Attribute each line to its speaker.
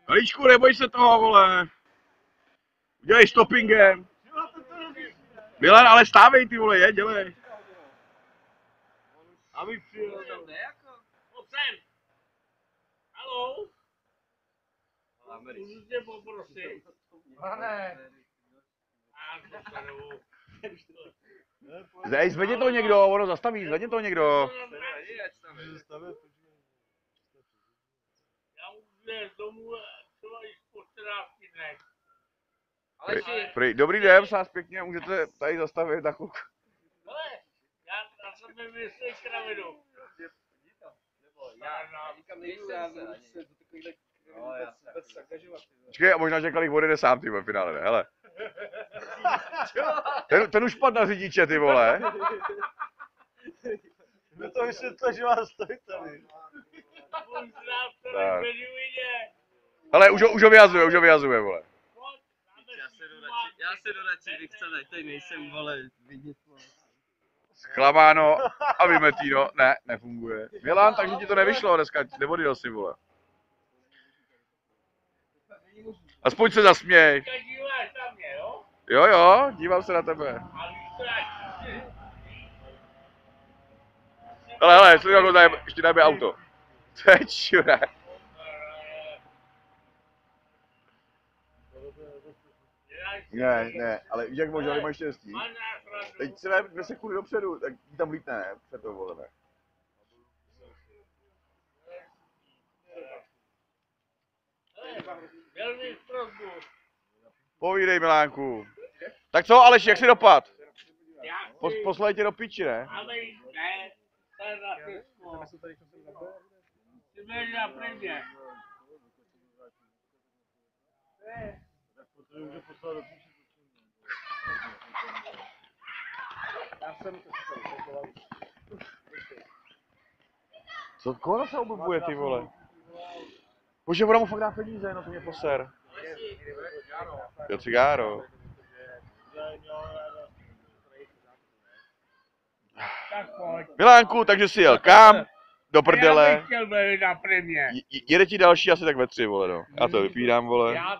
Speaker 1: Malíčku, neboj se toho, vole. Udělej stoppingem. Milan, ale stávej, ty vole, dělej.
Speaker 2: Aby přijel tam ne jako? Pojď sem. Haló? Můžu tě poprosit.
Speaker 3: Pane.
Speaker 1: Zej, zvedně to někdo, ono zastaví, zvedně to někdo.
Speaker 2: Já už domů třeba i po 14 dnech.
Speaker 1: Dobrý den, vás pěkně, můžete tady zastavit na chvilku.
Speaker 2: Hele, já na sebe myslím kravinu.
Speaker 3: Já nikam nejdu, já budu se do takovýhle vůbec angažovat.
Speaker 1: Počkej, a možná, že Kalich odjede sám, ty vole, v finále, ne, hele. Ten už padl na řidiče, ty vole.
Speaker 3: Kdo to vysvětlil, že má stojí tady?
Speaker 1: Hele, už ho vyhazuje, vole.
Speaker 4: Já se jdu radši vychcel, tady nejsem, vole, vidět, vole.
Speaker 1: Zklamáno a vymetíno, ne, nefunguje. Milan, takže ti to nevyšlo dneska, neodjel si, vole. Aspoň se zasměj. Jo, dívám se na tebe. Hele, ještě dajme auto. Teď, šure. Ne, ale víš, jak možná nemáš štěstí. Teď se dáme 2 sekundy dopředu, tak ti tam vlítne, ne? Před to, vole, ne? Povídej, Milánku. Tak co, Aleš, jak jsi dopad? Poslali tě do piči, ne?
Speaker 2: Ne, to je na Česko. Ty budeš na prvně.
Speaker 1: Co, koho se oblbuje, ty vole? Bože, ona mu fakt dá peníze, no to mě poser. Jo, cigáro. Milánku, takže jsi jel kam? Do prdele.
Speaker 2: Já bych chtěl být na prvně.
Speaker 1: Jede ti další asi tak ve 3, vole, no. Já to vypínám, vole.